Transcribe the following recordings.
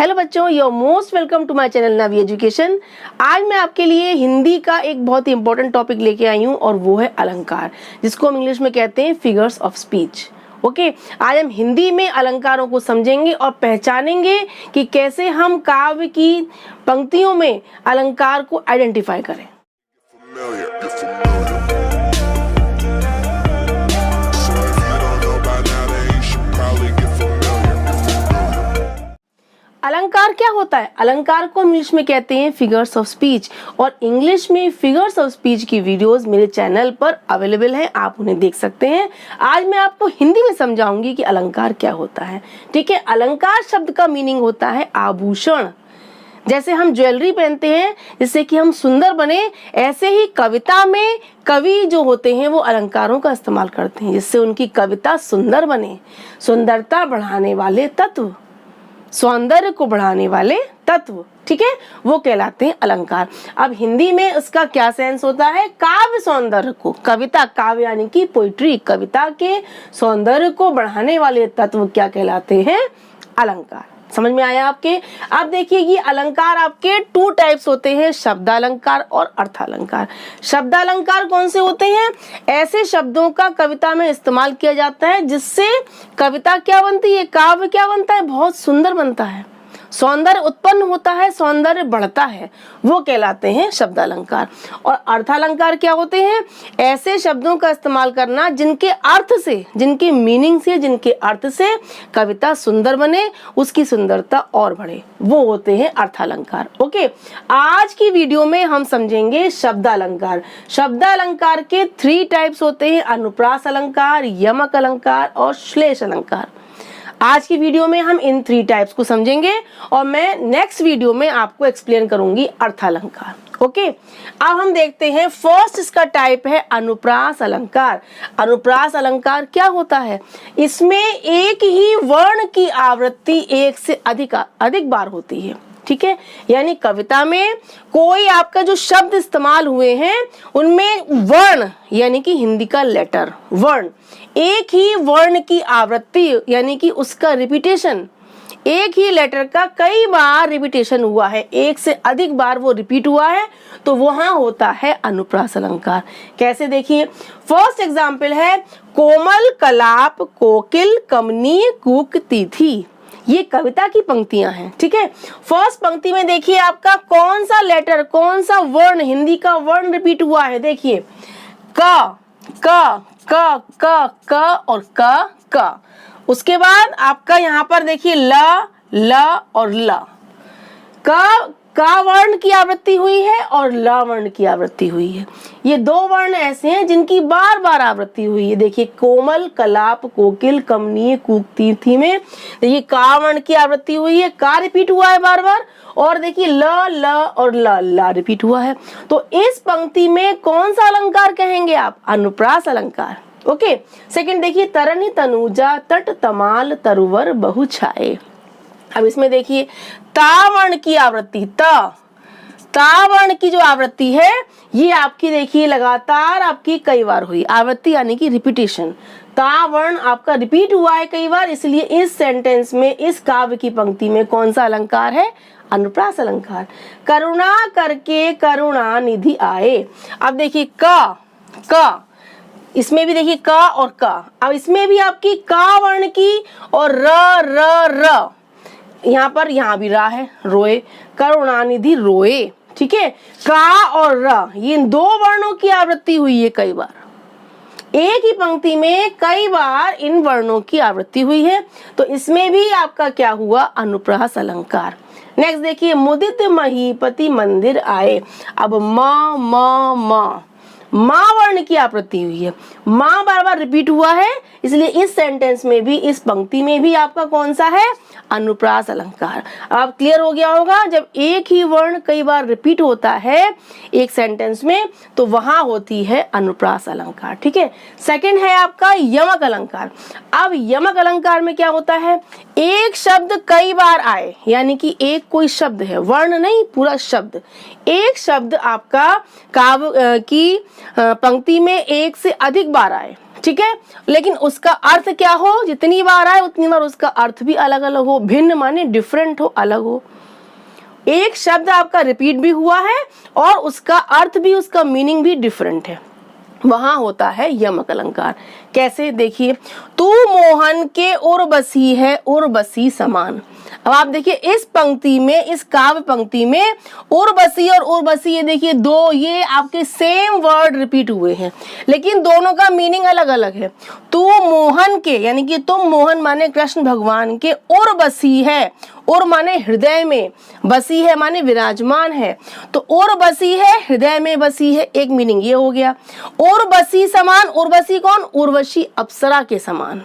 Hello बच्चों, your most welcome to my channel Navi education. आज मैं आपके लिए हिंदी का एक बहुत ही इंपॉर्टेंट टॉपिक लेके आई हूँ और वो है अलंकार, जिसको हम इंग्लिश में कहते हैं फिगर्स ऑफ स्पीच। ओके, आज हम हिंदी में अलंकारों को समझेंगे और पहचानेंगे कि कैसे हम काव्य की पंक्तियों में अलंकार को आइडेंटिफाई करें। अलंकार क्या होता है? अलंकार को इंग्लिश में कहते हैं फिगर्स ऑफ स्पीच, और इंग्लिश में फिगर्स ऑफ स्पीच की वीडियोस मेरे चैनल पर अवेलेबल हैं, आप उन्हें देख सकते हैं। आज मैं आपको हिंदी में समझाऊंगी कि अलंकार क्या होता है। ठीक है, अलंकार शब्द का मीनिंग होता है आभूषण। जैसे हम ज्वेलरी पहनते हैं जिससे कि हम सुंदर बने, ऐसे ही कविता में कवि जो होते हैं वो अलंकारों का इस्तेमाल करते हैं जिससे उनकी कविता सुंदर बने। सुंदरता बढ़ाने वाले तत्व, सौंदर्य को बढ़ाने वाले तत्व, ठीक है, वो कहलाते हैं अलंकार। अब हिंदी में उसका क्या सेंस होता है? काव्य सौंदर्य को, कविता, काव्य यानी कि पोइट्री, कविता के सौंदर्य को बढ़ाने वाले तत्व क्या कहलाते हैं? अलंकार। समझ में आया आपके? अब देखिए, ये अलंकार आपके टू टाइप्स होते हैं, शब्दालंकार और अर्थालंकार। शब्दालंकार कौन से होते हैं? ऐसे शब्दों का कविता में इस्तेमाल किया जाता है जिससे कविता क्या बनती है, काव्य क्या बनता है, बहुत सुंदर बनता है, सौंदर्य उत्पन्न होता है, सौंदर्य बढ़ता है, वो कहलाते हैं शब्दालंकार। और अर्थालंकार क्या होते हैं? ऐसे शब्दों का इस्तेमाल करना जिनके अर्थ से, जिनके मीनिंग से, जिनके अर्थ से कविता सुंदर बने, उसकी सुंदरता और बढ़े, वो होते हैं अर्थालंकार। ओके, आज की वीडियो में हम समझेंगे शब्दालंकार। शब्दालंकार के 3 टाइप्स होते हैं, अनुप्रास अलंकार, यमक अलंकार और श्लेष अलंकार। आज की वीडियो में हम इन 3 टाइप्स को समझेंगे और मैं नेक्स्ट वीडियो में आपको एक्सप्लेन करूंगी अर्थालंकार। ओके, अब हम देखते हैं फर्स्ट इसका टाइप है अनुप्रास अलंकार। अनुप्रास अलंकार क्या होता है? इसमें एक ही वर्ण की आवृत्ति एक से अधिक बार होती है। ठीक है, यानी कविता में कोई आपका जो शब्द इस्तेमाल हुए हैं उनमें वर्ण यानी कि हिंदी का लेटर, वर्ण, एक ही वर्ण की आवृत्ति यानी कि उसका रिपीटेशन, एक ही लेटर का कई बार रिपीटेशन हुआ है, एक से अधिक बार वो रिपीट हुआ है, तो वहां होता है अनुप्रास अलंकार। कैसे? देखिए, फर्स्ट एग्जाम्पल है कोमल कलाप कोकिल कमनीय कूक तिथि। ये कविता की पंक्तियां हैं। ठीक है, फर्स्ट पंक्ति में देखिए आपका कौन सा लेटर, कौन सा वर्ण, हिंदी का वर्ण रिपीट हुआ है। देखिए, क क क क क और क। उसके बाद आपका यहाँ पर देखिए ल और ल। का वर्ण की आवृत्ति हुई है और ल वर्ण की आवृत्ति हुई है। ये 2 वर्ण ऐसे हैं जिनकी बार बार आवृत्ति हुई है। देखिए, कोमल कलाप कोकिल कमनीय कूक तिथि में देखिए का वर्ण की आवृत्ति हुई है, का रिपीट हुआ है बार बार, और देखिए ल और ल रिपीट हुआ है। तो इस पंक्ति में कौन सा अलंकार कहेंगे आप? अनुप्रास अलंकार। ओके, सेकंड देखिए, तरनी तनुजा तट तमाल तरुवर बहु छाए। अब इसमें देखिए ता वर्ण की आवृत्ति, ता वर्ण की जो आवृत्ति है ये आपकी देखिए लगातार आपकी कई बार हुई, आवृत्ति यानी कि रिपीटेशन। ता वर्ण आपका रिपीट हुआ है कई बार, इसलिए इस सेंटेंस में, इस काव्य की पंक्ति में कौन सा अलंकार है? अनुप्रास अलंकार। करुणा करके करुणा निधि आए। अब देखिए क, इसमें भी देखिए क और क। अब इसमें भी आपकी का वर्ण की और र, यहाँ भी रा है, रोए, करुणानिधि रोए। ठीक है, का और र, ये 2 वर्णों की आवृत्ति हुई है कई बार, एक ही पंक्ति में कई बार इन वर्णों की आवृत्ति हुई है, तो इसमें भी आपका क्या हुआ? अनुप्रास अलंकार। नेक्स्ट देखिए, मुदित महीपति मंदिर आए। अब माँ वर्ण की आवृत्ति हुई है, माँ बार बार रिपीट हुआ है, इसलिए इस सेंटेंस में भी, इस पंक्ति में भी आपका कौन सा है? अनुप्रास अलंकार। अब क्लियर हो गया होगा, जब एक ही वर्ण कई बार रिपीट होता है एक सेंटेंस में तो वहां होती है अनुप्रास अलंकार। ठीक है, सेकंड है आपका यमक अलंकार। अब यमक अलंकार में क्या होता है? एक शब्द कई बार आए, यानी कि एक कोई शब्द है, वर्ण नहीं, पूरा शब्द, एक शब्द आपका काव्य की पंक्ति में एक से अधिक बार आए, ठीक है, लेकिन उसका अर्थ क्या हो, जितनी बार आए उतनी बार उसका अर्थ भी अलग अलग हो। भिन्न माने डिफरेंट हो, अलग हो। एक शब्द आपका रिपीट भी हुआ है और उसका अर्थ भी, उसका मीनिंग भी डिफरेंट है, वहां होता है यमक अलंकार। कैसे, देखिए, तू मोहन के उर्वशी है उर्वशी समान। अब आप देखिए इस पंक्ति में, इस काव्य पंक्ति में उर्वशी और उर्वशी, ये देखिए दो, ये आपके सेम वर्ड रिपीट हुए हैं, लेकिन दोनों का मीनिंग अलग अलग है। तू मोहन के यानी कि तुम मोहन माने कृष्ण भगवान के, उर्वशी है, उर माने हृदय में, बसी है माने विराजमान है, तो उर्वशी है हृदय में बसी है, एक मीनिंग ये हो गया। उर्वशी समान, उर्वशी कौन, उर्वशी अप्सरा के समान।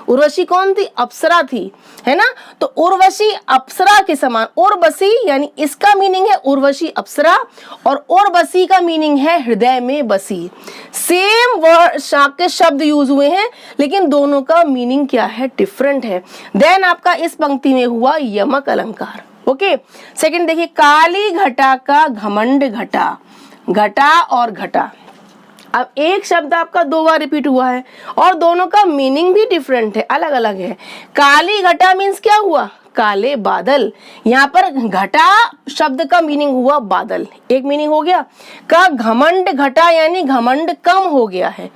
उर्वशी कौन थी, अप्सरा थी, है ना, तो उर्वशी अप्सरा के समान। उर्वशी यानी इसका मीनिंग है उर्वशी अप्सरा और उर्वशी का मीनिंग है हृदय में बसी। सेम वर्ड के शब्द यूज हुए हैं, लेकिन दोनों का मीनिंग क्या है, डिफरेंट है। देन आपका इस पंक्ति में हुआ यमक अलंकार। ओके, सेकंड देखिए, काली घटा का घमंड घटा, घटा और घटा। अब एक शब्द आपका दो बार रिपीट हुआ है और दोनों का मीनिंग भी डिफरेंट है, अलग अलग है। काली घटा मीन्स क्या हुआ, काले बादल। यहाँ पर घटा शब्द का मीनिंग हुआ बादल, एक मीनिंग हो गया। का घमंड घटा यानी घमंड कम हो गया है।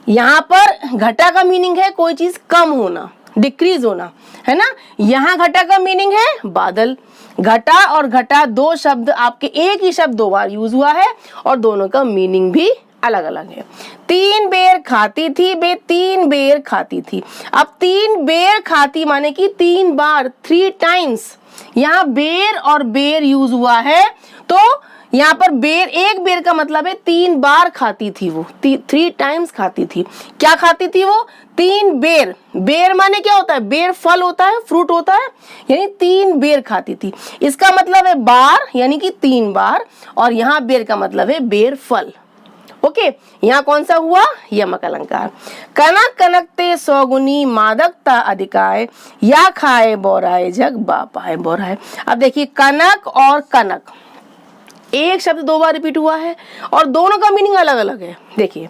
यहाँ पर घटा का मीनिंग है कोई चीज कम होना, डिक्रीज होना, है ना। यहाँ घटा का मीनिंग है बादल। घटा और घटा दो शब्द आपके, एक ही शब्द दो बार यूज हुआ है और दोनों का मीनिंग भी अलग अलग है। तीन बेर खाती थी बे, तीन बेर खाती थी। अब तीन बेर खाती माने कि तीन बार, 3 टाइम्स। यहाँ बेर और बेर यूज हुआ है, तो यहाँ पर बेर, एक बेर का मतलब है 3 बार खाती थी वो, 3 टाइम्स खाती थी। क्या खाती थी वो, 3 बेर। बेर माने क्या होता है, बेर फल होता है, फ्रूट होता है, यानी 3 बेर खाती थी। इसका मतलब है बार यानी कि 3 बार, और यहाँ बेर का मतलब है बेर फल। ओके, यहाँ कौन सा हुआ, यमक अलंकार। कनक कनकते सौगुनी मादकता अधिकाय, या खाए बोराए जग बापाए बोराए। अब देखिए कनक और कनक, एक शब्द दो बार रिपीट हुआ है और दोनों का मीनिंग अलग अलग है। देखिए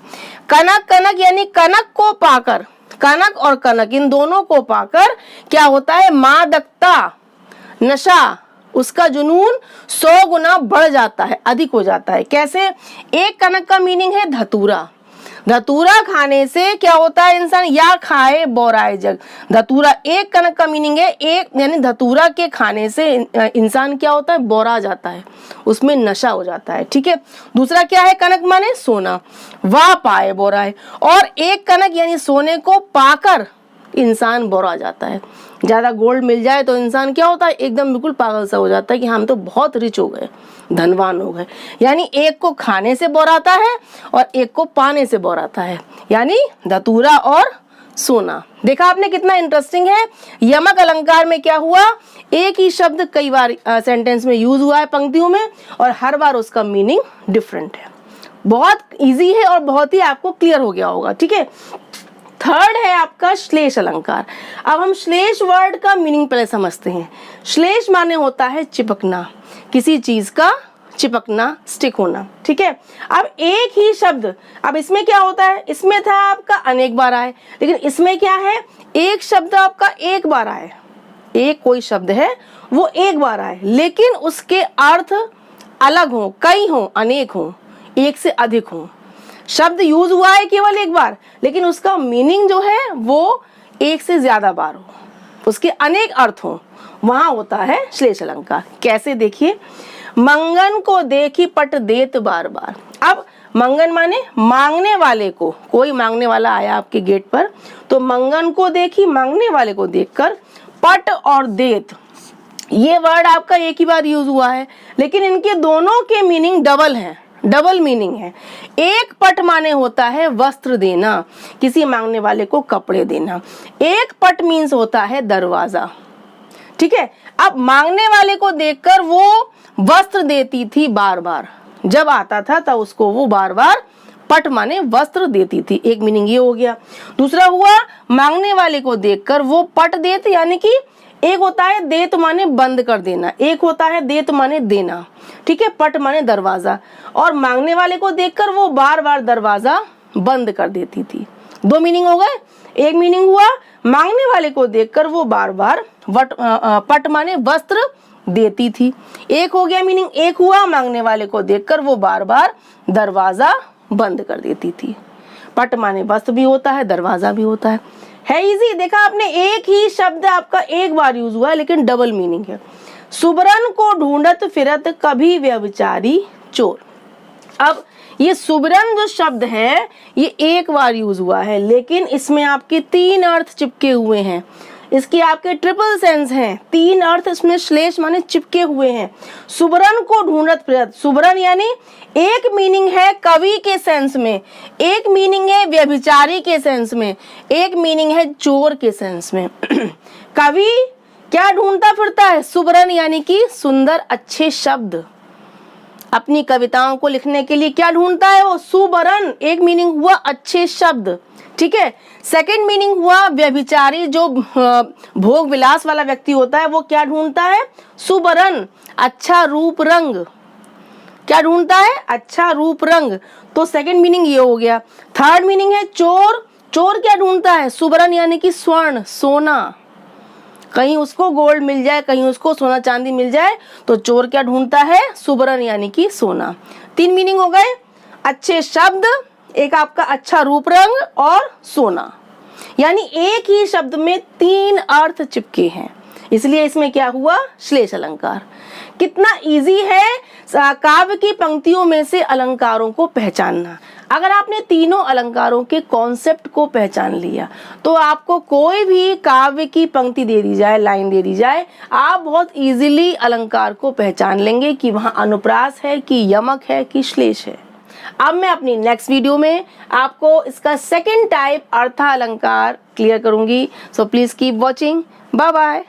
कनक, कनक यानी कनक को पाकर, कनक और कनक इन दोनों को पाकर क्या होता है, मादकता, नशा, उसका जुनून 100 गुना बढ़ जाता है, अधिक हो जाता है। कैसे, एक कनक का मीनिंग है धतूरा। धतूरा खाने से क्या होता है इंसान, या खाए बोराए जग। धतूरा, एक कनक का मीनिंग है एक, यानी धतूरा के खाने से इंसान क्या होता है, बोरा जाता है, उसमें नशा हो जाता है। ठीक है, दूसरा क्या है, कनक माने सोना, वाह पाए बोराए। और एक कनक यानी सोने को पाकर इंसान बोरा जाता है। ज्यादा गोल्ड मिल जाए तो इंसान क्या होता है, एकदम बिल्कुल पागल सा हो जाता है कि हम तो बहुत रिच हो गए, धनवान हो गए। यानी एक को खाने से बोराता है और एक को पाने से बोराता है, यानी धतूरा और सोना। देखा आपने कितना इंटरेस्टिंग है। यमक अलंकार में क्या हुआ, एक ही शब्द कई बार सेंटेंस में यूज हुआ है पंक्तियों में, और हर बार उसका मीनिंग डिफरेंट है। बहुत इजी है और बहुत ही आपको क्लियर हो गया होगा। ठीक है, थर्ड है आपका श्लेष अलंकार। अब हम श्लेष वर्ड का मीनिंग पहले समझते हैं। श्लेष माने होता है चिपकना, किसी चीज का चिपकना, स्टिक होना। ठीक है, अब एक ही शब्द, अब इसमें क्या होता है, इसमें था आपका अनेक बार आए, लेकिन इसमें क्या है, एक शब्द आपका एक बार आए। एक कोई शब्द है वो एक बार आए, लेकिन उसके अर्थ अलग हो, कई हो, अनेक हो, एक से अधिक हो। शब्द यूज हुआ है केवल एक बार, लेकिन उसका मीनिंग जो है वो एक से ज्यादा बार हो, उसके अनेक अर्थ हो, वहां होता है श्लेष अलंकार। कैसे, देखिए, मंगन को देखी पट देत बार बार। अब मंगन माने मांगने वाले को, कोई मांगने वाला आया आपके गेट पर, तो मंगन को देखी, मांगने वाले को देखकर, पट और देत ये वर्ड आपका एक ही बार यूज हुआ है, लेकिन इनके दोनों के मीनिंग डबल हैं, डबल मीनिंग है। एक पट माने होता है वस्त्र देना, किसी मांगने वाले को कपड़े देना। एक पट मीन्स होता है दरवाजा। ठीक है, अब मांगने वाले को देखकर वो वस्त्र देती थी बार बार, जब आता था तब उसको वो बार बार पट माने वस्त्र देती थी, एक मीनिंग ये हो गया। दूसरा हुआ मांगने वाले को देखकर वो पट देते, यानी कि एक होता है देत माने बंद कर देना, एक होता है देत माने देना। ठीक है, पट माने दरवाजा, और मांगने वाले को देखकर वो बार बार दरवाजा बंद कर देती थी। दो मीनिंग हो गए। एक मीनिंग हुआ मांगने वाले को देखकर वो बार बार पट माने वस्त्र देती थी। एक हो गया मीनिंग, एक हुआ मांगने वाले को देखकर वो बार बार दरवाजा बंद कर देती थी। पट माने वस्त्र भी होता है, दरवाजा भी होता है इजी। देखा आपने, एक ही शब्द आपका एक बार यूज हुआ है लेकिन डबल मीनिंग है। सुबरन को ढूंढत फिरत कभी व्यभिचारी चोर। अब ये सुबरन जो शब्द है ये एक बार यूज हुआ है लेकिन इसमें आपके तीन अर्थ चिपके हुए हैं। इसके आपके ट्रिपल सेंस हैं, तीन अर्थ इसमें श्लेष माने चिपके हुए हैं। सुबरन को ढूंढत फिरत, सुबरन यानी एक मीनिंग है कवि के सेंस में, एक मीनिंग है व्यभिचारी के सेंस में, एक मीनिंग है चोर के सेंस में। कवि क्या ढूंढता फिरता है? सुबरन यानी कि सुंदर अच्छे शब्द। अपनी कविताओं को लिखने के लिए क्या ढूंढता है वो? सुबरन। एक मीनिंग हुआ अच्छे शब्द, ठीक है। सेकंड मीनिंग हुआ व्यभिचारी, जो भोग विलास वाला व्यक्ति होता है वो क्या ढूंढता है? सुबरन, अच्छा रूप रंग। क्या ढूंढता है? अच्छा रूप रंग। तो सेकंड मीनिंग ये हो गया। थर्ड मीनिंग है चोर। चोर क्या ढूंढता है? सुबरन यानी कि स्वर्ण, सोना। कहीं उसको गोल्ड मिल जाए, कहीं उसको सोना चांदी मिल जाए तो चोर क्या ढूंढता है? सुबरन यानी कि सोना। तीन मीनिंग हो गए, अच्छे शब्द, एक आपका अच्छा रूप रंग और सोना। यानी एक ही शब्द में तीन अर्थ चिपके हैं, इसलिए इसमें क्या हुआ? श्लेष अलंकार। कितना इजी है काव्य की पंक्तियों में से अलंकारों को पहचानना। अगर आपने तीनों अलंकारों के कॉन्सेप्ट को पहचान लिया तो आपको कोई भी काव्य की पंक्ति दे दी जाए, लाइन दे दी जाए, आप बहुत इजीली अलंकार को पहचान लेंगे कि वहां अनुप्रास है कि यमक है कि श्लेष है। अब मैं अपनी नेक्स्ट वीडियो में आपको इसका सेकंड टाइप अर्थालंकार क्लियर करूंगी। So please keep watching. Bye bye.